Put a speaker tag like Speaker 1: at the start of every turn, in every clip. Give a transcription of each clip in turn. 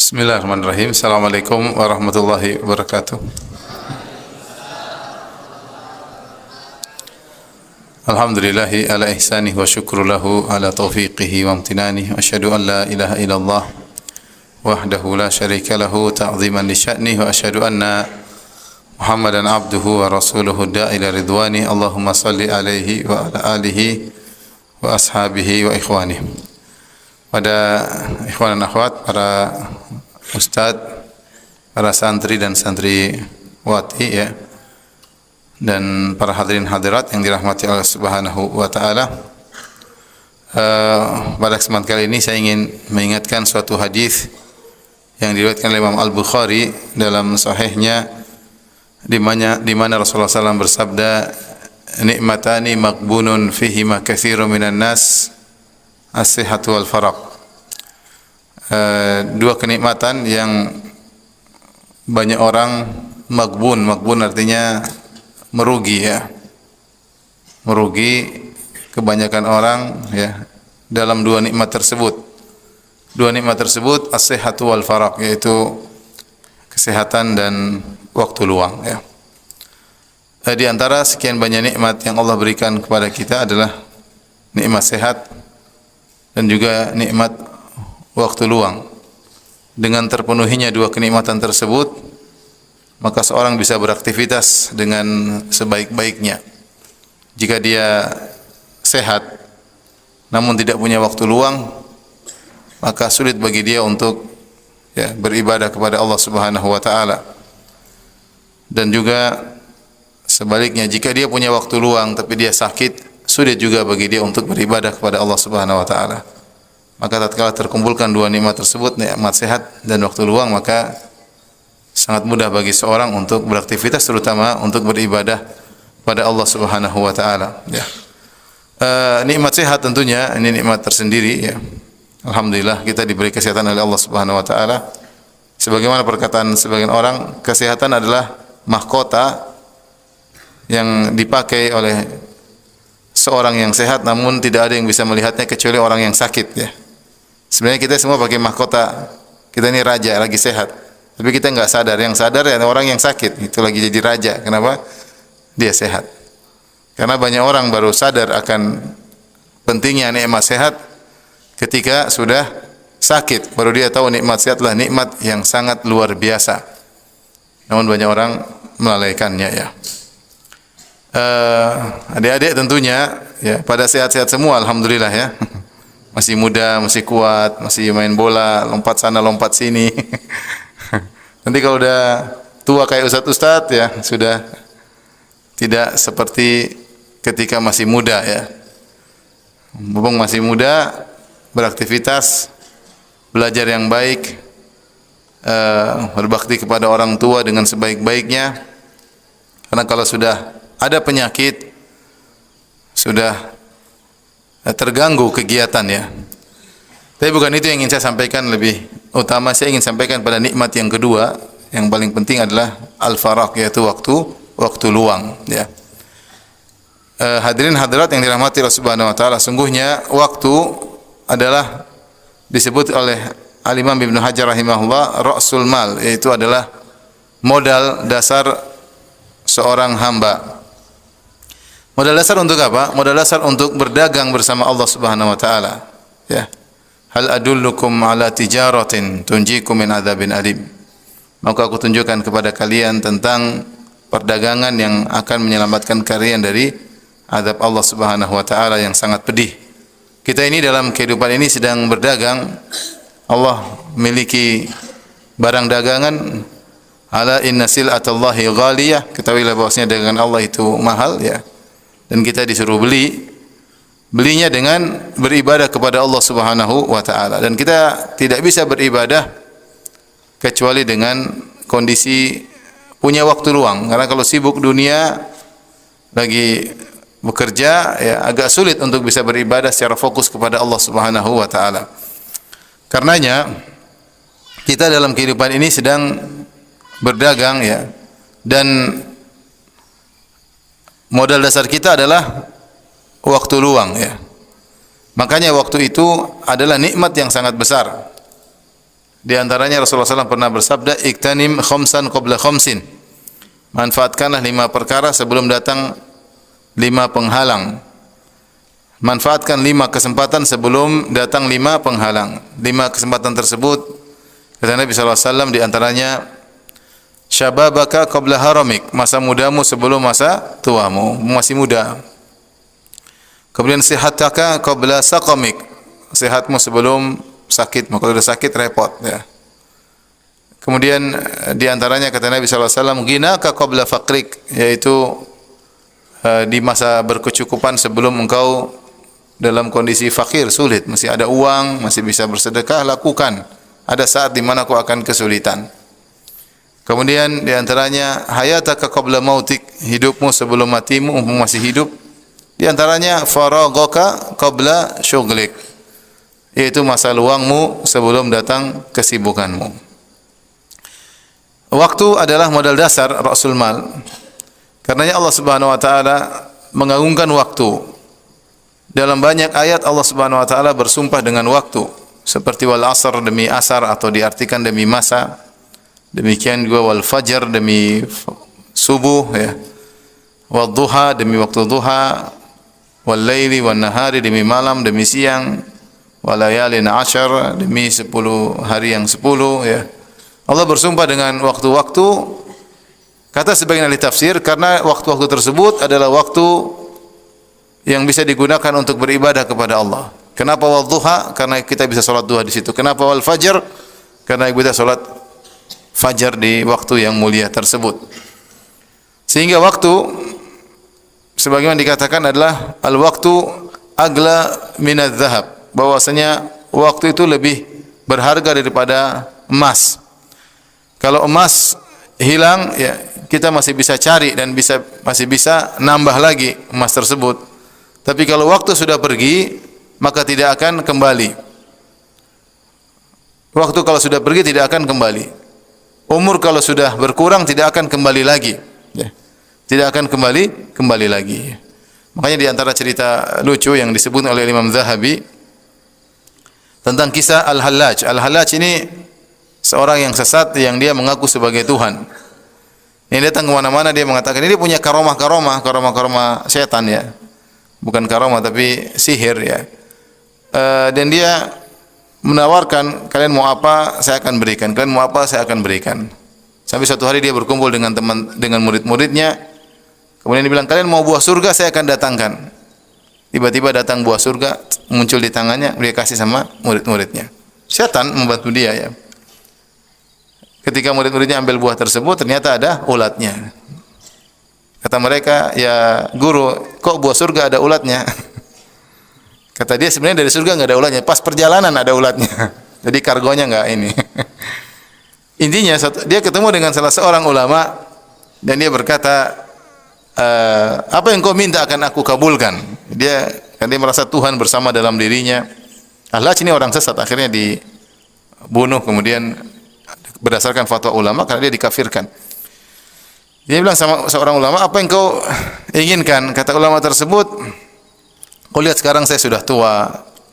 Speaker 1: Bismillahirrahmanirrahim. Assalamualaikum warahmatullahi wabarakatuh. Alhamdulillahi ala ihsanih wa syukru lahu ala taufiqihi wa amtinanihi wa asyhadu an la ilaha illallah wahdahu la syarika lahu ta'ziman li sya'nihi wa asyhadu anna Muhammadan abduhu wa rasuluhu da'ila ridwani. Allahumma salli alaihi wa ala alihi wa ashabihi wa ikhwanihi. Pada ikhwan dan akhwat, para ustadz, para santri dan santriwati ya, dan para hadirin hadirat yang dirahmati Allah Subhanahu wa taala. Pada kesempatan kali ini saya ingin mengingatkan suatu hadis yang diriwayatkan oleh Imam Al-Bukhari dalam sahihnya, di mana Rasulullah SAW bersabda, nikmatani maghbunun fihima katsirun minan nas, as-sihhatu wal faraq. Dua kenikmatan yang banyak orang maghbun artinya merugi ya. Merugi kebanyakan orang ya dalam dua nikmat tersebut. Dua nikmat tersebut as-sihhatu wal faraq, yaitu kesehatan dan waktu luang ya. Di antara sekian banyak nikmat yang Allah berikan kepada kita adalah nikmat sehat dan juga nikmat waktu luang. Dengan terpenuhinya dua kenikmatan tersebut, maka seorang bisa beraktivitas dengan sebaik-baiknya. Jika dia sehat namun tidak punya waktu luang, maka sulit bagi dia untuk ya, beribadah kepada Allah Subhanahu wa taala. Dan juga sebaliknya, jika dia punya waktu luang tapi dia sakit, sulit juga bagi dia untuk beribadah kepada Allah Subhanahu wa taala. Maka tatkala terkumpulkan dua nikmat tersebut, nikmat sehat dan waktu luang, maka sangat mudah bagi seorang untuk beraktivitas, terutama untuk beribadah pada Allah Subhanahu wa taala ya. Nikmat sehat tentunya ini nikmat tersendiri ya. Alhamdulillah kita diberi kesehatan oleh Allah Subhanahu wa taala. Sebagaimana perkataan sebagian orang, kesehatan adalah mahkota yang dipakai oleh seorang yang sehat, namun tidak ada yang bisa melihatnya kecuali orang yang sakit ya. Sebenarnya kita semua pakai mahkota, kita ini raja, lagi sehat, tapi kita nggak sadar. Yang sadar ya orang yang sakit, itu lagi jadi raja. Kenapa? Dia sehat. Karena banyak orang baru sadar akan pentingnya nikmat sehat ketika sudah sakit, baru dia tahu nikmat sehat adalah nikmat yang sangat luar biasa. Namun banyak orang melalaikannya ya. Adik-adik tentunya ya pada sehat-sehat semua, alhamdulillah ya. Masih muda, masih kuat, masih main bola, lompat sana lompat sini. Nanti kalau udah tua kayak ustadz ya, sudah tidak seperti ketika masih muda ya. Mumpung masih muda, beraktivitas, belajar yang baik, berbakti kepada orang tua dengan sebaik-baiknya. Karena kalau sudah ada penyakit, sudah terganggu kegiatan ya. Tapi bukan itu yang ingin saya sampaikan. Lebih utama saya ingin sampaikan pada nikmat yang kedua, yang paling penting adalah al-faraq, yaitu waktu luang ya. Hadirin hadirat yang dirahmati Allah Subhanahu wa taala, sungguhnya waktu adalah disebut oleh Al-Imam Ibnu Hajar rahimahullah ra'sul mal, yaitu adalah modal dasar seorang hamba. Modal dasar untuk apa? Modal dasar untuk berdagang bersama Allah Subhanahu wa taala. Ya. Hal adullukum ala tijaratin tunjikum min adzabin alim. Maka aku tunjukkan kepada kalian tentang perdagangan yang akan menyelamatkan kalian dari azab Allah Subhanahu wa taala yang sangat pedih. Kita ini dalam kehidupan ini sedang berdagang. Allah memiliki barang dagangan. Ala inna sil'atallahi ghaliyah. Ketahuilah bahwasanya dagangan Allah itu mahal ya. Dan kita disuruh belinya dengan beribadah kepada Allah Subhanahu wa taala. Dan kita tidak bisa beribadah kecuali dengan kondisi punya waktu luang. Karena kalau sibuk dunia, lagi bekerja ya, agak sulit untuk bisa beribadah secara fokus kepada Allah Subhanahu wa taala. Karenanya kita dalam kehidupan ini sedang berdagang ya, dan modal dasar kita adalah waktu luang ya. Makanya waktu itu adalah nikmat yang sangat besar. Di antaranya Rasulullah SAW pernah bersabda, "Iktanim khamsan qabla khamsin." Manfaatkanlah 5 perkara sebelum datang 5 penghalang. Manfaatkan 5 kesempatan sebelum datang 5 penghalang. 5 kesempatan tersebut, kata Nabi SAW, di antaranya syababaka qabla haramik, masa mudamu sebelum masa tuamu, masih muda. Kemudian sihataka qabla saqamik, sehatmu sebelum sakitmu, kalau sudah sakit repot ya. Kemudian di antaranya kata Nabi SAW, ghinaka qabla faqrik, yaitu di masa berkecukupan sebelum engkau dalam kondisi fakir, sulit, masih ada uang, masih bisa bersedekah, lakukan. Ada saat di mana kau akan kesulitan. Kemudian di antaranya hayataka qabla mautik, hidupmu sebelum matimu, masih hidup. Di antaranya faraghaka qabla syughlik, yaitu masa luangmu sebelum datang kesibukanmu. Waktu adalah modal dasar Rasul Mal. Karenanya Allah Subhanahu wa taala mengagungkan waktu. Dalam banyak ayat Allah Subhanahu wa taala bersumpah dengan waktu, seperti wal asr, demi asar, atau diartikan demi masa. Demikian juga wal fajar, demi subuh ya. Wal duha, demi waktu duha. Wal laili wan nahari, demi malam, demi siang. Wal layalin ashar, demi 10 hari yang 10 ya. Allah bersumpah dengan waktu-waktu, kata sebagian ahli tafsir, karena waktu-waktu tersebut adalah waktu yang bisa digunakan untuk beribadah kepada Allah. Kenapa wal duha? Karena kita bisa salat duha di situ. Kenapa wal fajar? Karena kita salat fajar di waktu yang mulia tersebut. Sehingga waktu sebagaimana dikatakan adalah al-waktu agla minadz zahab, bahwasanya waktu itu lebih berharga daripada emas. Kalau emas hilang, ya kita masih bisa cari dan masih bisa nambah lagi emas tersebut. Tapi kalau waktu sudah pergi, maka tidak akan kembali. Waktu kalau sudah pergi tidak akan kembali. Umur kalau sudah berkurang tidak akan kembali lagi. Ya. Tidak akan kembali lagi. Makanya di antara cerita lucu yang disebut oleh Imam Zahabi tentang kisah Al-Hallaj. Al-Hallaj ini seorang yang sesat yang dia mengaku sebagai Tuhan. Yang datang kemana-mana dia mengatakan ini punya karomah setan ya. Bukan karomah tapi sihir ya. Dan dia menawarkan, kalian mau apa saya akan berikan, kalian mau apa saya akan berikan. Sampai suatu hari dia berkumpul dengan murid-muridnya. Kemudian dia bilang, kalian mau buah surga saya akan datangkan. Tiba-tiba datang buah surga muncul di tangannya, dia kasih sama murid-muridnya. Setan membantu dia ya. Ketika murid-muridnya ambil buah tersebut, ternyata ada ulatnya. Kata mereka, ya guru, kok buah surga ada ulatnya? Kata dia, sebenarnya dari surga nggak ada ulatnya, pas perjalanan ada ulatnya. Jadi kargonya nggak ini. Intinya, dia ketemu dengan salah seorang ulama, dan dia berkata, apa yang kau minta akan aku kabulkan. Dia merasa Tuhan bersama dalam dirinya. Allah ini orang sesat, akhirnya dibunuh, kemudian berdasarkan fatwa ulama karena dia dikafirkan. Dia bilang sama seorang ulama, apa yang kau inginkan? Kata ulama tersebut, kau lihat sekarang saya sudah tua,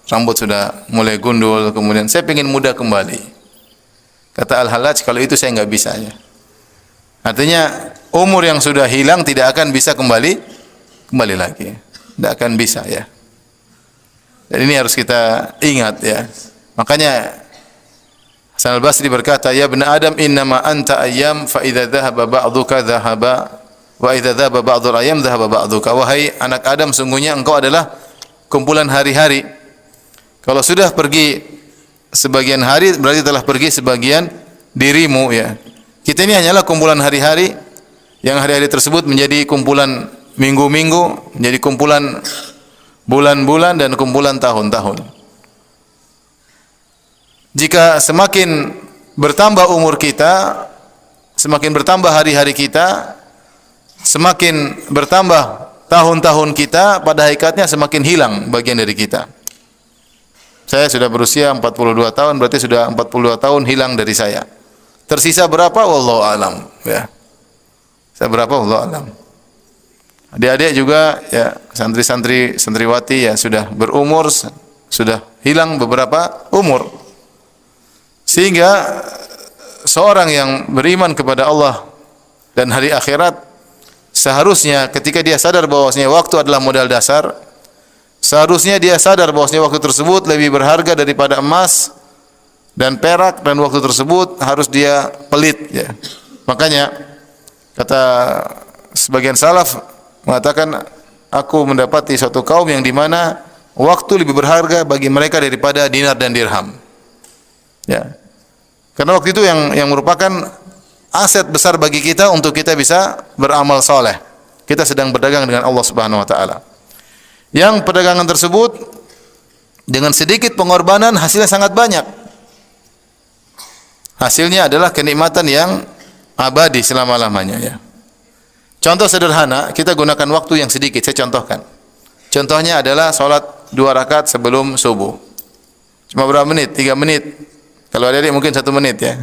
Speaker 1: rambut sudah mulai gundul, kemudian saya ingin muda kembali. Kata Al-Hallaj, kalau itu saya nggak bisa ya. Artinya umur yang sudah hilang tidak akan bisa kembali lagi, tidak akan bisa ya. Dan ini harus kita ingat ya. Makanya Hasan al-Basri berkata, ya ibn Adam innama anta ayyam fa idza dhahaba ba'duka dhahaba wa idza dhahaba ba'dul ayyam dhahaba ba'duka. Wahai anak Adam, sungguhnya engkau adalah kumpulan hari-hari. Kalau sudah pergi sebagian hari berarti telah pergi sebagian dirimu ya. Kita ini hanyalah kumpulan hari-hari yang hari-hari tersebut menjadi kumpulan minggu-minggu, menjadi kumpulan bulan-bulan dan kumpulan tahun-tahun. Jika semakin bertambah umur kita, semakin bertambah hari-hari kita, semakin bertambah tahun-tahun kita, pada hakikatnya semakin hilang bagian dari kita. Saya sudah berusia 42 tahun, berarti sudah 42 tahun hilang dari saya. Tersisa berapa? Wallahu alam, ya. Saya berapa? Wallahu alam. Adik-adik juga ya, santri-santri, santriwati ya sudah berumur, sudah hilang beberapa umur. Sehingga seorang yang beriman kepada Allah dan hari akhirat seharusnya ketika dia sadar bahwasanya waktu adalah modal dasar, seharusnya dia sadar bahwasanya waktu tersebut lebih berharga daripada emas dan perak, dan waktu tersebut harus dia pelit ya. Makanya kata sebagian salaf mengatakan, aku mendapati suatu kaum yang di mana waktu lebih berharga bagi mereka daripada dinar dan dirham. Ya. Karena waktu itu yang merupakan aset besar bagi kita untuk kita bisa beramal soleh. Kita sedang berdagang dengan Allah Subhanahu wa taala. Yang perdagangan tersebut dengan sedikit pengorbanan hasilnya sangat banyak. Hasilnya adalah kenikmatan yang abadi selama-lamanya ya. Contoh sederhana, kita gunakan waktu yang sedikit, saya contohkan. Contohnya adalah salat 2 rakaat sebelum subuh. Cuma berapa menit? 3 menit. Kalau adik-adik mungkin 1 menit ya.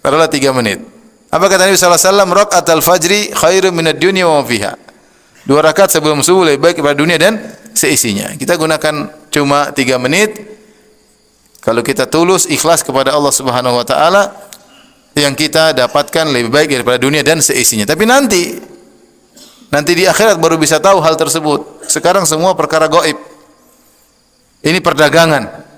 Speaker 1: Taruhlah 3 menit. Apa kata Nabi sallallahu alaihi wasallam? Raka'atul fajri khairun minad dunya wa ma fiha. 2 rakaat sebelum subuh lebih baik daripada dunia dan seisinya. Kita gunakan cuma 3 menit. Kalau kita tulus ikhlas kepada Allah Subhanahu wa taala, yang kita dapatkan lebih baik daripada dunia dan seisinya. Tapi nanti di akhirat baru bisa tahu hal tersebut. Sekarang semua perkara gaib. Ini perdagangan.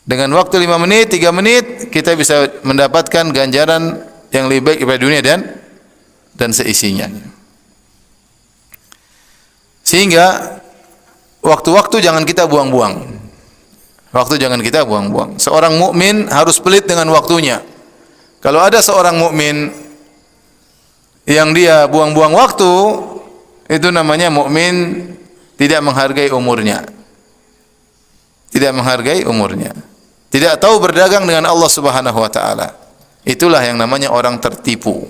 Speaker 1: Dengan waktu 5 menit, 3 menit, kita bisa mendapatkan ganjaran yang lebih baik daripada dunia dan seisinya. Sehingga waktu-waktu jangan kita buang-buang. Waktu jangan kita buang-buang. Seorang mukmin harus pelit dengan waktunya. Kalau ada seorang mukmin yang dia buang-buang waktu, itu namanya mukmin tidak menghargai umurnya. Tidak menghargai umurnya. Tidak tahu berdagang dengan Allah Subhanahu wa taala. Itulah yang namanya orang tertipu.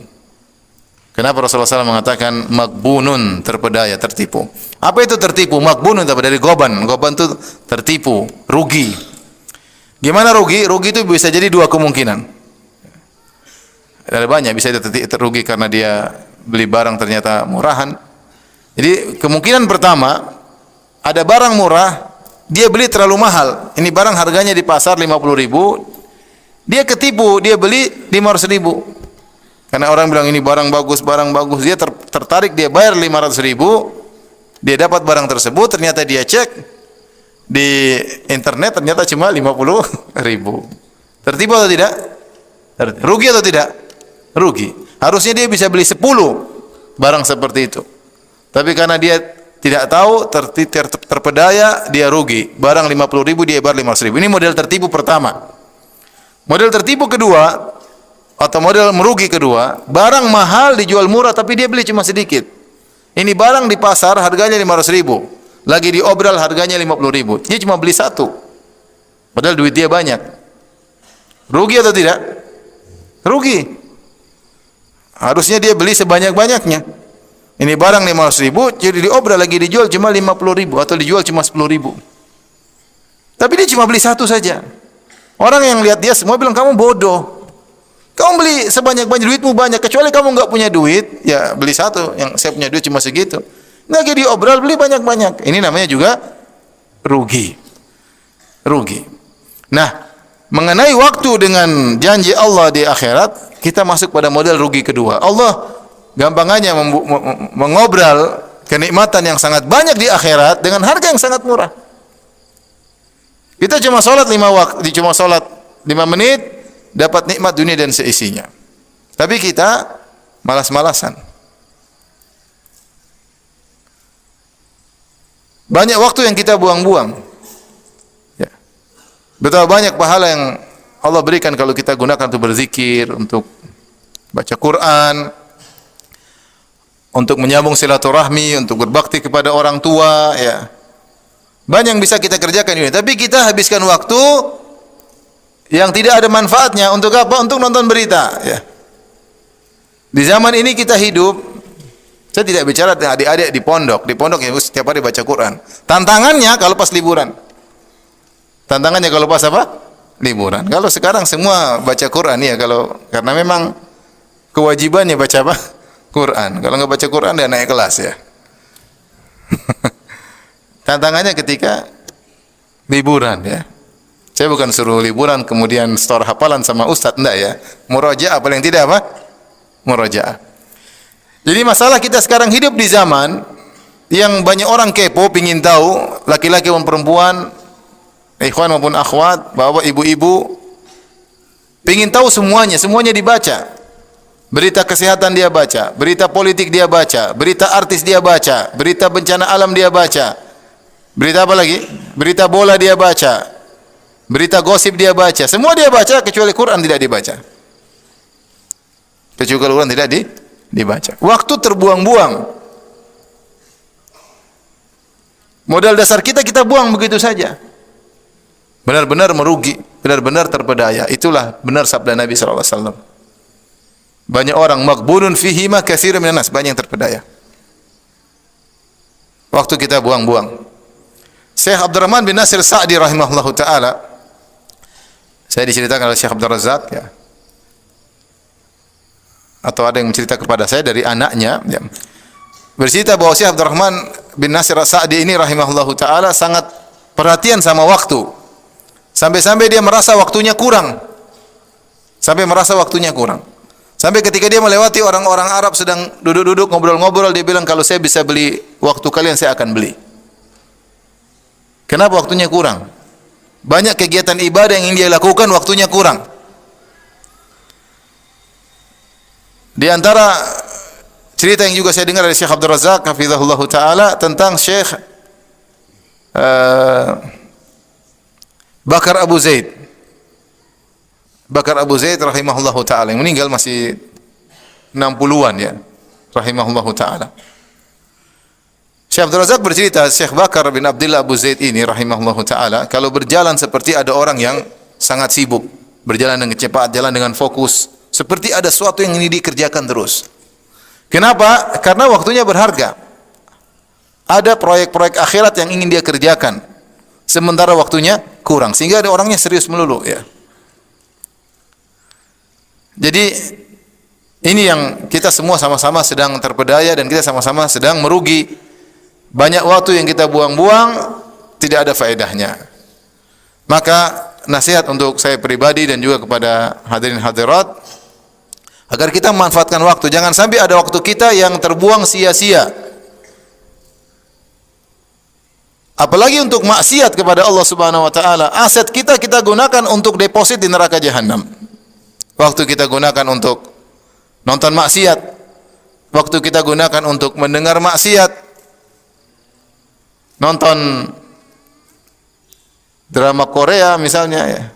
Speaker 1: Kenapa Rasulullah SAW mengatakan magbunun, terpedaya, tertipu. Apa itu tertipu? Magbunun dari goban. Goban itu tertipu, rugi. Gimana rugi? Rugi itu bisa jadi 2 kemungkinan. Ada banyak, bisa rugi karena dia beli barang ternyata murahan. Jadi kemungkinan pertama, ada barang murah, dia beli terlalu mahal. Ini barang harganya di pasar 50.000, dia ketipu, dia beli 500.000. Karena orang bilang ini barang bagus, dia tertarik, dia bayar 500.000, dia dapat barang tersebut, ternyata dia cek di internet ternyata cuma 50.000. Tertipu atau tidak? Rugi atau tidak? Rugi. Harusnya dia bisa beli 10 barang seperti itu. Tapi karena dia tidak tahu, terpedaya, dia rugi. Barang 50.000, dia bayar 500.000. Ini model tertipu pertama. Model tertipu kedua, atau model merugi kedua, barang mahal dijual murah tapi dia beli cuma sedikit. Ini barang di pasar harganya 500.000, lagi diobral harganya 50.000. Dia cuma beli 1. Padahal duit dia banyak. Rugi atau tidak? Rugi. Harusnya dia beli sebanyak-banyaknya. Ini barang 500.000, jadi diobral lagi dijual cuma 50.000 atau dijual cuma 10.000. Tapi dia cuma beli 1 saja. Orang yang lihat dia semua bilang kamu bodoh. Kamu beli sebanyak-banyak, duitmu banyak, kecuali kamu enggak punya duit, ya beli 1. Yang saya punya duit cuma segitu. Lagi diobral beli banyak-banyak. Ini namanya juga rugi. Rugi. Nah, mengenai waktu dengan janji Allah di akhirat, kita masuk pada model rugi kedua. Allah gampangannya mengobral kenikmatan yang sangat banyak di akhirat dengan harga yang sangat murah. Kita cuma salat 5 menit dapat nikmat dunia dan seisinya. Tapi kita malas-malasan. Banyak waktu yang kita buang-buang. Ya. Betapa banyak pahala yang Allah berikan kalau kita gunakan untuk berzikir, untuk baca Quran, untuk menyambung silaturahmi, untuk berbakti kepada orang tua, ya. Banyak yang bisa kita kerjakan ini, tapi kita habiskan waktu yang tidak ada manfaatnya untuk apa? Untuk nonton berita, ya. Di zaman ini kita hidup, saya tidak bicara dengan adik-adik di pondok yang setiap hari baca Quran. Tantangannya kalau pas liburan. Tantangannya kalau pas apa? Liburan. Kalau sekarang semua baca Quran ya, karena memang kewajibannya baca apa? Quran. Kalau nggak baca Quran dia naik kelas ya. Tantangannya ketika liburan ya. Saya bukan suruh liburan kemudian store hafalan sama ustaz, enggak ya. Murajaah paling tidak apa? Murajaah. Jadi masalah kita sekarang hidup di zaman yang banyak orang kepo, pingin tahu, laki-laki maupun perempuan, ikhwan maupun akhwat, bapak, ibu-ibu, pingin tahu semuanya, semuanya dibaca. Berita kesehatan dia baca, berita politik dia baca, berita artis dia baca, berita bencana alam dia baca. Berita apa lagi? Berita bola dia baca. Berita gosip dia baca. Semua dia baca kecuali Quran tidak dibaca. Kecuali Quran tidak dibaca. Waktu terbuang-buang. Modal dasar kita buang begitu saja. Benar-benar merugi, benar-benar terpedaya. Itulah benar sabda Nabi sallallahu alaihi wasallam. Banyak orang maghbunun fihi ma katsirun minan nas, banyak yang terpedaya. Waktu kita buang-buang. Syekh Abdurrahman bin Nasir Sa'di rahimahullahu taala, saya diceritakan oleh Syekh Abdul Razak ya. Atau ada yang mencerita kepada saya dari anaknya ya. Bercerita bahwa Syekh Abdurrahman bin Nasir Sa'di ini rahimahullahu taala sangat perhatian sama waktu. Sampai-sampai dia merasa waktunya kurang. Sampai ketika dia melewati orang-orang Arab sedang duduk-duduk ngobrol-ngobrol, dia bilang, kalau saya bisa beli waktu kalian, saya akan beli. Kenapa waktunya kurang? Banyak kegiatan ibadah yang ingin dia lakukan, waktunya kurang. Di antara cerita yang juga saya dengar dari Syekh Abdul Razak hafizahullah taala tentang Syekh Bakar Abu Zaid. Bakar Abu Zaid rahimahullah taala yang meninggal masih 60-an ya, rahimahullah taala. Syekh Abdul Razak bercerita, Syekh Bakar bin Abdullah Abu Zaid ini rahimahullah taala kalau berjalan seperti ada orang yang sangat sibuk, berjalan dengan cepat, jalan dengan fokus, seperti ada sesuatu yang ingin dikerjakan terus. Kenapa? Karena waktunya berharga. Ada proyek-proyek akhirat yang ingin dia kerjakan, sementara waktunya kurang, sehingga ada orangnya serius melulu ya. Jadi ini yang kita semua sama-sama sedang terpedaya dan kita sama-sama sedang merugi. Banyak waktu yang kita buang-buang tidak ada faedahnya. Maka nasihat untuk saya pribadi dan juga kepada hadirin hadirat agar kita memanfaatkan waktu. Jangan sampai ada waktu kita yang terbuang sia-sia. Apalagi untuk maksiat kepada Allah Subhanahu wa taala. Aset kita gunakan untuk deposit di neraka jahanam. Waktu kita gunakan untuk nonton maksiat. Waktu kita gunakan untuk mendengar maksiat. Nonton drama Korea misalnya ya.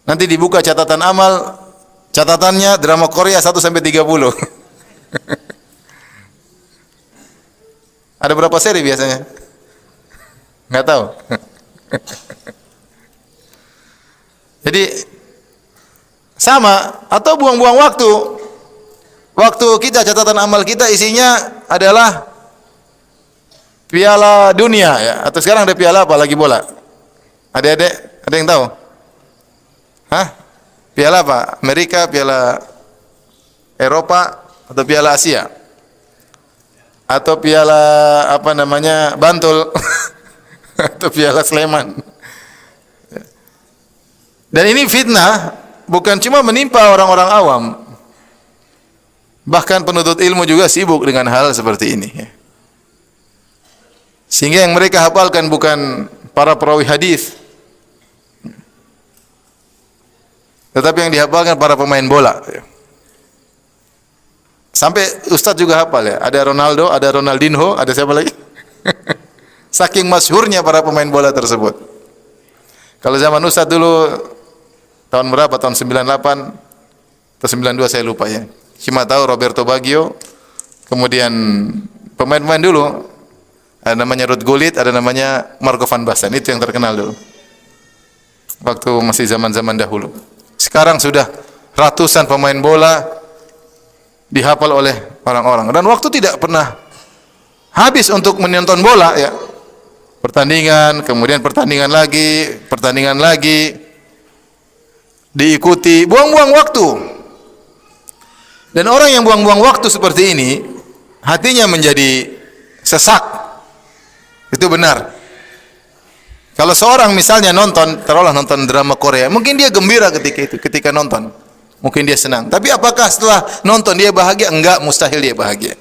Speaker 1: Nanti dibuka catatan amal, catatannya drama Korea 1 sampai 30. Ada berapa seri biasanya? Enggak tahu. Jadi sama atau buang-buang waktu. Waktu kita, catatan amal kita isinya adalah Piala Dunia ya, atau sekarang ada piala apa lagi bola? Adik-adik, ada yang tahu? Hah? Piala apa? Amerika, piala Eropa, atau piala Asia? Atau piala apa namanya? Bantul? Atau piala Sleman? Dan ini fitnah, bukan cuma menimpa orang-orang awam. Bahkan penuntut ilmu juga sibuk dengan hal seperti ini ya. Sehingga yang mereka hafalkan bukan para perawi hadis, tetapi yang dihafalkan para pemain bola. Sampai ustaz juga hafal ya. Ada Ronaldo, ada Ronaldinho, ada siapa lagi? Saking masyhurnya para pemain bola tersebut. Kalau zaman ustaz dulu tahun berapa? Tahun 98 atau 92 saya lupa ya. Cuma tahu Roberto Baggio, kemudian pemain-pemain dulu. Ada namanya Ruud Gullit, ada namanya Marco van Basten, itu yang terkenal dulu. Waktu masih zaman-zaman dahulu. Sekarang sudah ratusan pemain bola dihafal oleh orang-orang. Dan waktu tidak pernah habis untuk menonton bola ya. Pertandingan, kemudian pertandingan lagi, diikuti, buang-buang waktu. Dan orang yang buang-buang waktu seperti ini, hatinya menjadi sesak. Itu benar. Kalau seorang misalnya nonton, taruhlah nonton drama Korea, mungkin dia gembira ketika itu, ketika nonton. Mungkin dia senang. Tapi apakah setelah nonton dia bahagia? Enggak, mustahil dia bahagia.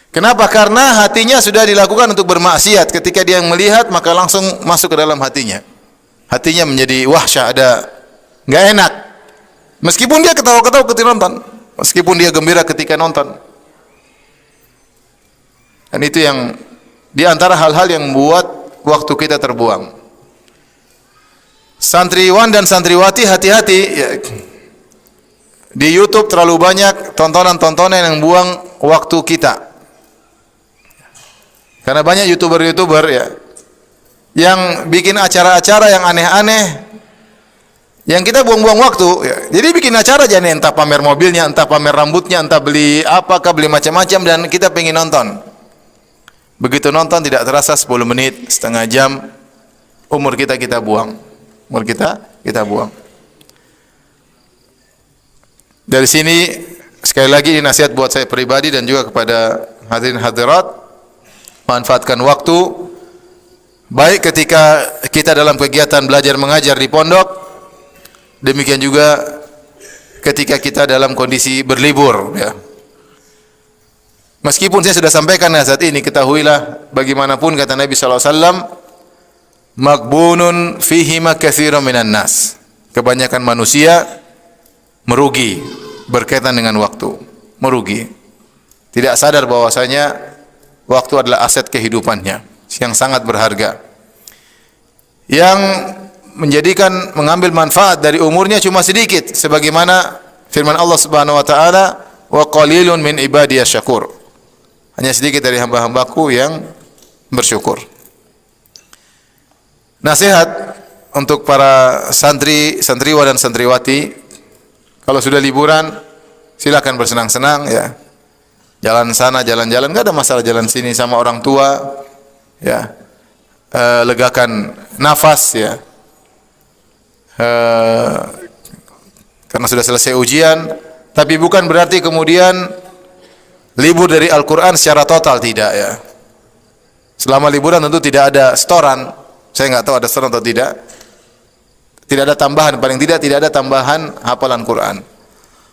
Speaker 1: Kenapa? Karena hatinya sudah dilakukan untuk bermaksiat. Ketika dia melihat, maka langsung masuk ke dalam hatinya. Hatinya menjadi wahsyah, ada enggak enak. Meskipun dia ketawa-ketawa ketika nonton, meskipun dia gembira ketika nonton. Dan itu yang di antara hal-hal yang membuat waktu kita terbuang. Santriwan dan santriwati hati-hati ya. Di YouTube terlalu banyak tontonan-tontonan yang buang waktu kita. Karena banyak YouTuber-YouTuber ya yang bikin acara-acara yang aneh-aneh, yang kita buang-buang waktu ya. Jadi bikin acara aja nih, entah pamer mobilnya, entah pamer rambutnya, entah beli apakah, beli macam-macam, dan kita pengen nonton. Begitu nonton tidak terasa 10 menit, setengah jam, umur kita buang. Umur kita buang. Dari sini sekali lagi ini nasihat buat saya pribadi dan juga kepada hadirin hadirat, manfaatkan waktu baik ketika kita dalam kegiatan belajar mengajar di pondok, demikian juga ketika kita dalam kondisi berlibur ya. Meskipun saya sudah sampaikan saat ini, ketahuilah bagaimanapun kata Nabi SAW, maghbunun fihi ma katsirun minan nas. Kebanyakan manusia merugi berkaitan dengan waktu, merugi. Tidak sadar bahwasanya waktu adalah aset kehidupannya yang sangat berharga. Yang menjadikan mengambil manfaat dari umurnya cuma sedikit, sebagaimana firman Allah Subhanahu wa taala, wa qalilun min ibadiyasy syakur. Hanya sedikit dari hamba-hambaku yang bersyukur. Nasihat untuk para santri, santriwan dan santriwati, kalau sudah liburan silakan bersenang-senang ya. Jalan sana, jalan-jalan, enggak ada masalah, jalan sini sama orang tua ya. Legakan nafas ya. Karena sudah selesai ujian, tapi bukan berarti kemudian libur dari Al-Quran secara total, tidak ya. Selama liburan tentu tidak ada setoran. Saya enggak tahu ada setoran atau tidak. Tidak ada tambahan, paling tidak ada tambahan hafalan Quran.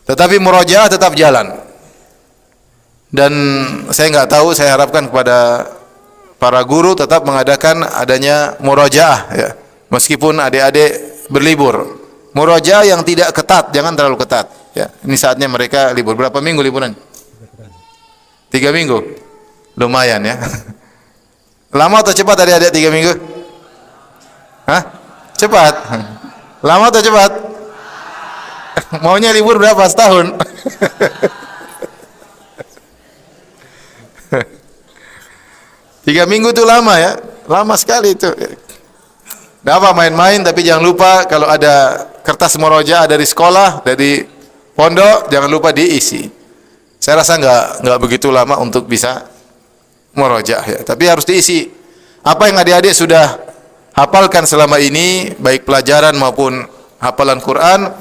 Speaker 1: Tetapi murojaah tetap jalan. Dan saya enggak tahu, saya harapkan kepada para guru tetap mengadakan adanya murojaah ya. Meskipun adik-adik berlibur. Murojaah yang tidak ketat, jangan terlalu ketat ya. Ini saatnya mereka libur. Berapa minggu liburan? 3 minggu. Lumayan ya. Lama atau cepat adik-adik 3 minggu? Hah? Cepat. Lama atau cepat? Maunya libur berapa? Setahun? Tiga minggu itu lama ya. Lama sekali itu. Tidak apa main-main, tapi jangan lupa kalau ada kertas murojaah dari sekolah, dari pondok, jangan lupa diisi. Saya rasa enggak begitu lama untuk bisa murojaah ya. Tapi harus diisi. Apa yang adik-adik sudah hafalkan selama ini, baik pelajaran maupun hafalan Quran,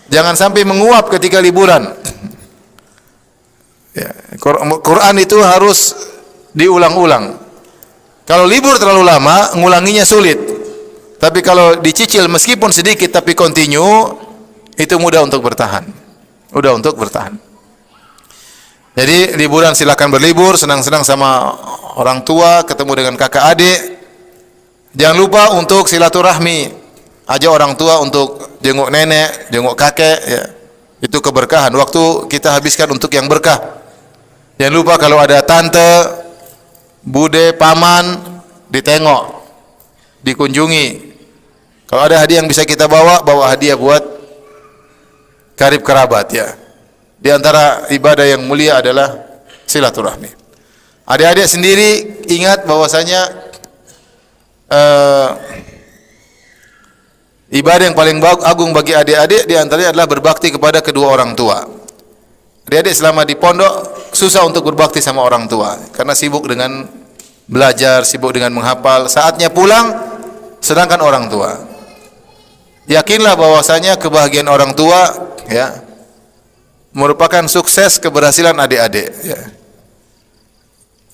Speaker 1: jangan sampai menguap ketika liburan. Ya, Quran itu harus diulang-ulang. Kalau libur terlalu lama, ngulanginya sulit. Tapi kalau dicicil meskipun sedikit tapi continue, itu mudah untuk bertahan. Mudah untuk bertahan. Jadi liburan silakan berlibur, senang-senang sama orang tua, ketemu dengan kakak adik. Jangan lupa untuk silaturahmi. Ajak orang tua untuk jenguk nenek, jenguk kakek ya. Itu keberkahan. Waktu kita habiskan untuk yang berkah. Jangan lupa kalau ada tante, bude, paman, ditengok, dikunjungi. Kalau ada hadiah yang bisa kita bawa, bawa hadiah buat karib kerabat ya. Di antara ibadah yang mulia adalah silaturahmi. Adik-adik sendiri ingat bahwasanya ibadah yang paling agung bagi adik-adik di antaranya adalah berbakti kepada kedua orang tua. Adik-adik selama di pondok susah untuk berbakti sama orang tua karena sibuk dengan belajar, sibuk dengan menghafal. Saatnya pulang, sedangkan orang tua. Yakinlah bahwasanya kebahagiaan orang tua ya merupakan sukses keberhasilan adik-adik ya.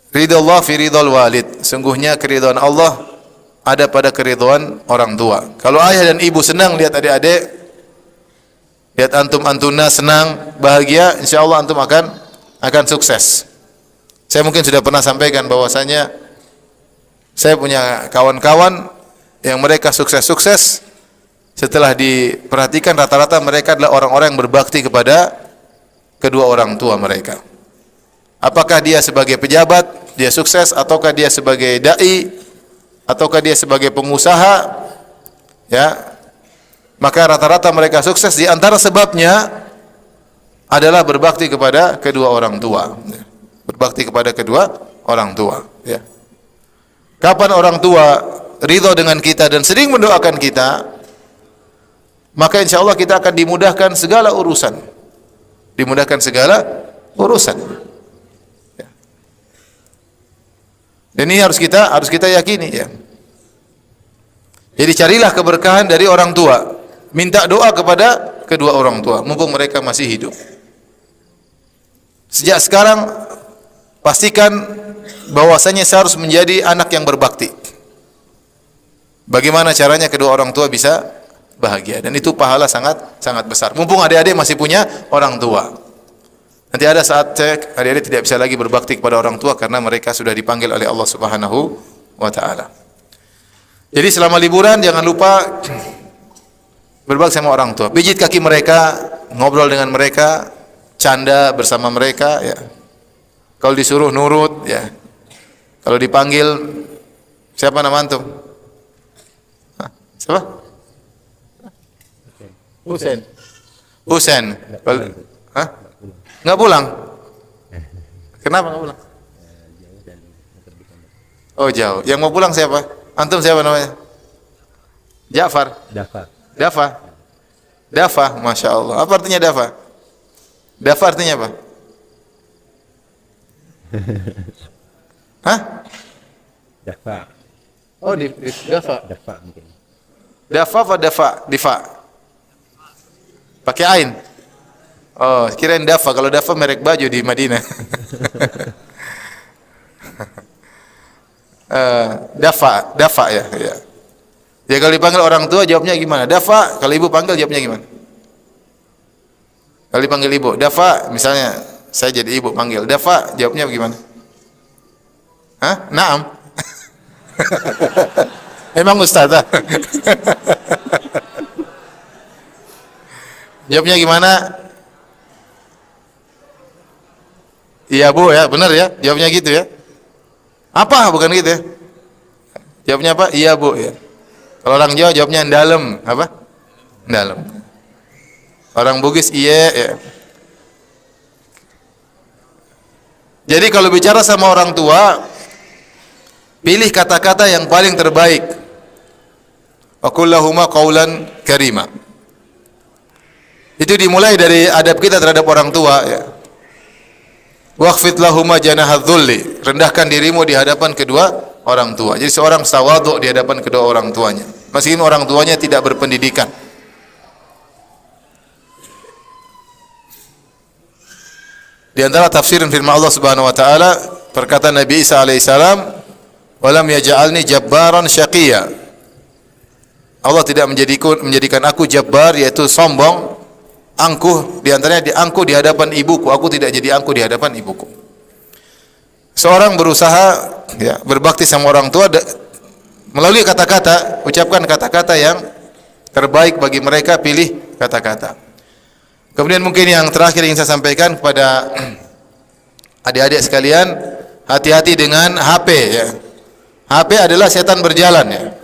Speaker 1: Ridha Allah fi ridhal walid. Sungguhnya keridhaan Allah ada pada keridhaan orang tua. Kalau ayah dan ibu senang lihat adik-adik, lihat antum antuna senang, bahagia, insyaallah antum akan sukses. Saya mungkin sudah pernah sampaikan bahwasanya saya punya kawan-kawan yang mereka sukses-sukses, setelah diperhatikan rata-rata mereka adalah orang-orang yang berbakti kepada kedua orang tua mereka. Apakah dia sebagai pejabat, dia sukses, ataukah dia sebagai dai, ataukah dia sebagai pengusaha, ya, maka rata-rata mereka sukses. Di antara sebabnya adalah berbakti kepada kedua orang tua. Berbakti kepada kedua orang tua. Ya. Kapan orang tua ridha dengan kita dan sering mendoakan kita, maka insya Allah kita akan dimudahkan segala urusan. Dimudahkan segala urusan. Ya. Dan ini harus kita yakini, ya. Jadi carilah keberkahan dari orang tua. Minta doa kepada kedua orang tua mumpung mereka masih hidup. Sejak sekarang pastikan bahwasanya saya harus menjadi anak yang berbakti. Bagaimana caranya kedua orang tua bisa bahagia, dan itu pahala sangat besar. Mumpung adik-adik masih punya orang tua. Nanti ada saat adik-adik tidak bisa lagi berbakti kepada orang tua karena mereka sudah dipanggil oleh Allah Subhanahu wa taala. Jadi selama liburan jangan lupa berbakti sama orang tua. Pijit kaki mereka, ngobrol dengan mereka, canda bersama mereka, ya. Kalau disuruh nurut, ya. Kalau dipanggil, siapa nama antum? Hah? Siapa? Husain. Husain. Hah? Enggak pulang? Kenapa enggak pulang? Oh, jauh. Yang mau pulang siapa? Antum siapa namanya? Ja'far. Dafa, Masya Allah. Apa artinya Dafa? Dafa artinya apa? Hah?
Speaker 2: Dafa.
Speaker 1: Oh, Dafa.
Speaker 2: Dafa mungkin.
Speaker 1: Dafa apa Dafa? Difa. Pakai ain. Oh, kirain Dafa. Kalau Dafa merek baju di Madinah. Dafa ya. Ya kalau dipanggil orang tua jawabnya gimana? Dafa. Kalau ibu panggil jawabnya gimana? Kalau dipanggil ibu, Dafa, misalnya saya jadi ibu panggil Dafa, jawabnya gimana? Hah? Naam. Emang ustazah. Jawabnya gimana? Iya bu ya, benar ya. Jawabnya gitu ya. Apa? Bukan gitu ya. Jawabnya apa? Iya bu ya. Kalau orang Jawa jawabnya dalam, apa? Dalam. Orang Bugis iya ya. Jadi kalau bicara sama orang tua, pilih kata-kata yang paling terbaik. Wa qul lahuma qaulan karima. Itu dimulai dari adab kita terhadap orang tua, ya. Waqfid lahuma janahadz-dzulli. Rendahkan dirimu di hadapan kedua orang tua. Jadi seorang tawadhu di hadapan kedua orang tuanya. Meskipun orang tuanya tidak berpendidikan. Di antara tafsiran firman Allah Subhanahu wa taala, perkataan Nabi Isa alaihissalam, "Walam yaj'alni jabbaran syaqiyya." Allah tidak menjadikan aku jabbar, yaitu sombong, angkuh, di antaranya diangkuh di hadapan ibuku. Aku tidak jadi angkuh di hadapan ibuku. Seorang berusaha, ya, berbakti sama orang tua melalui kata-kata, ucapkan kata-kata yang terbaik bagi mereka, pilih kata-kata. Kemudian mungkin yang terakhir yang saya sampaikan kepada adik-adik sekalian, hati-hati dengan HP, ya. HP adalah setan berjalan, ya.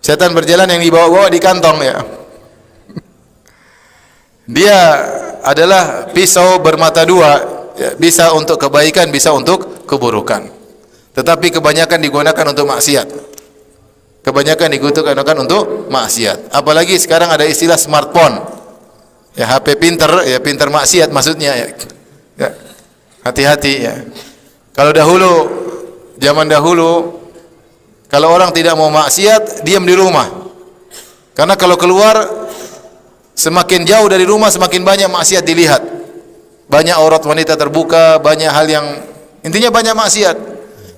Speaker 1: Setan berjalan yang dibawa-bawa di kantong, ya. Dia adalah pisau bermata dua, ya. Bisa untuk kebaikan, bisa untuk keburukan. Tetapi kebanyakan digunakan untuk maksiat. Kebanyakan digunakan untuk maksiat. Apalagi sekarang ada istilah smartphone. Ya, HP pinter, ya pinter maksiat maksudnya, ya. Ya. Hati-hati, ya. Kalau dahulu, zaman dahulu, kalau orang tidak mau maksiat, diam di rumah. Karena kalau keluar, semakin jauh dari rumah, semakin banyak maksiat dilihat. Banyak aurat wanita terbuka, banyak hal yang, intinya banyak maksiat.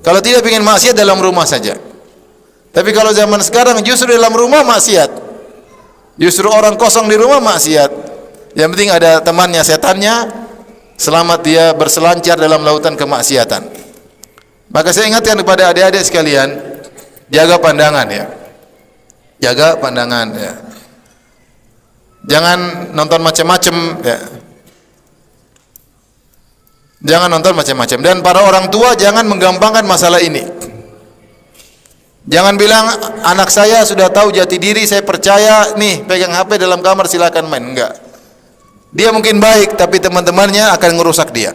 Speaker 1: Kalau tidak ingin maksiat, dalam rumah saja. Tapi kalau zaman sekarang justru dalam rumah maksiat. Justru orang kosong di rumah maksiat. Yang penting ada temannya setannya, selamat dia berselancar dalam lautan kemaksiatan. Maka saya ingatkan kepada adik-adik sekalian, jaga pandangan ya. Jaga pandangan ya. Jangan nonton macam-macam ya. Jangan nonton macam-macam, dan para orang tua jangan menggampangkan masalah ini. Jangan bilang anak saya sudah tahu jati diri, saya percaya, nih pegang HP dalam kamar silakan main. Enggak. Dia mungkin baik tapi teman-temannya akan ngerusak dia.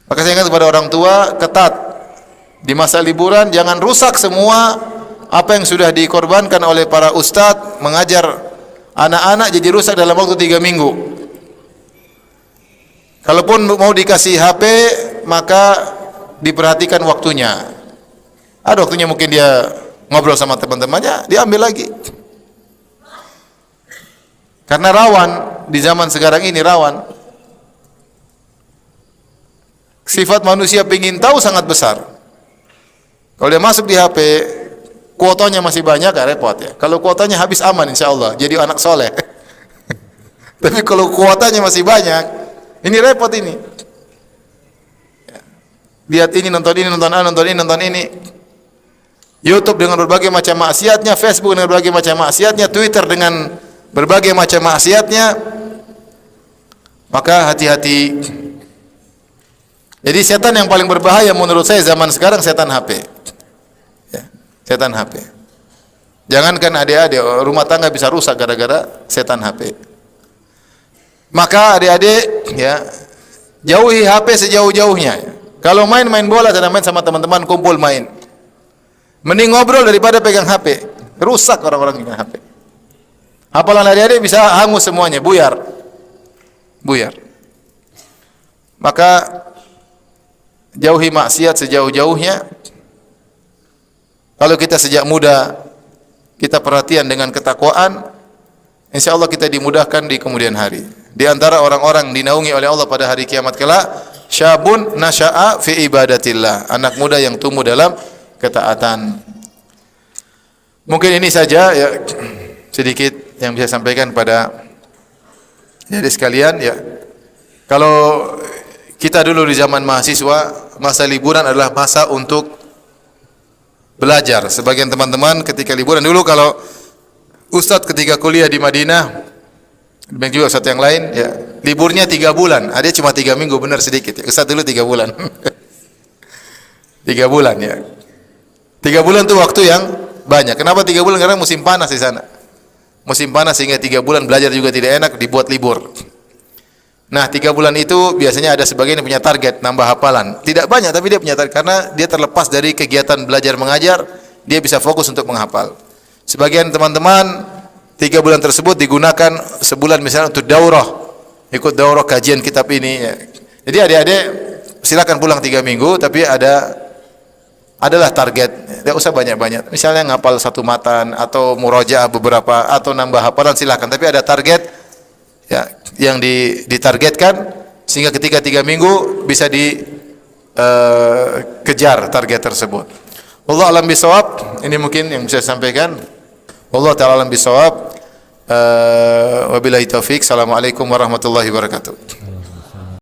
Speaker 1: Maka saya ingat kepada orang tua, ketat di masa liburan jangan rusak semua apa yang sudah dikorbankan oleh para ustadz mengajar anak-anak jadi rusak dalam waktu 3 minggu. Kalaupun mau dikasih HP, maka diperhatikan waktunya. Ada waktunya mungkin dia ngobrol sama teman-temannya, dia ambil lagi. Karena rawan, di zaman sekarang ini rawan. Sifat manusia ingin tahu sangat besar. Kalau dia masuk di HP, kuotanya masih banyak, gak repot ya. Kalau kuotanya habis aman insya Allah, jadi anak soleh. Tapi kalau kuotanya masih banyak, ini repot ini. Lihat ini, nonton ini, nonton ini, nonton ini, nonton ini. YouTube dengan berbagai macam maksiatnya, Facebook dengan berbagai macam maksiatnya, Twitter dengan berbagai macam maksiatnya. Maka hati-hati. Jadi setan yang paling berbahaya menurut saya zaman sekarang setan HP. Ya, setan HP. Jangankan adik-adik, rumah tangga bisa rusak gara-gara setan HP. Maka adik-adik ya, jauhi HP sejauh-jauhnya. Kalau main bola, sedang main sama teman-teman, kumpul main. Mending ngobrol daripada pegang HP. Rusak orang-orang pegang HP. Hafalan adik-adik bisa hangus semuanya, buyar. Buyar. Maka jauhi maksiat sejauh-jauhnya. Kalau kita sejak muda kita perhatian dengan ketakwaan, insya Allah kita dimudahkan di kemudian hari. Di antara orang-orang dinaungi oleh Allah pada hari kiamat kelak, syabun nasya'a fi ibadatillah, anak muda yang tumbuh dalam ketaatan. Mungkin ini saja ya, sedikit yang bisa sampaikan pada adik sekalian ya. Kalau kita dulu di zaman mahasiswa, masa liburan adalah masa untuk belajar. Sebagian teman-teman ketika liburan dulu, kalau ustadz ketika kuliah di Madinah, dan juga ustadz yang lain ya, liburnya 3 bulan. Ada cuma 3 minggu, benar sedikit ya. Ustadz dulu 3 bulan. 3 bulan ya. 3 bulan itu waktu yang banyak. Kenapa 3 bulan? Karena musim panas di sana. Musim panas sehingga 3 bulan belajar juga tidak enak, dibuat libur. Nah, 3 bulan itu biasanya ada sebagian yang punya target nambah hafalan. Tidak banyak tapi dia punya target karena dia terlepas dari kegiatan belajar mengajar, dia bisa fokus untuk menghafal. Sebagian teman-teman 3 bulan tersebut digunakan sebulan misalnya untuk daurah, ikut daurah kajian kitab ini ya. Jadi adik-adik silakan pulang 3 minggu tapi adalah target. Tidak usah banyak-banyak. Misalnya ngapal 1 matan atau murojaah beberapa atau nambah hafalan silakan, tapi ada target ya yang ditargetkan sehingga ketika 3 minggu bisa dikejar target tersebut. Wallahu a'lam bishawab. Ini mungkin yang bisa saya sampaikan. Wallahu ta'ala a'lam bishawab. Wabillahi taufik. Assalamualaikum warahmatullahi wabarakatuh.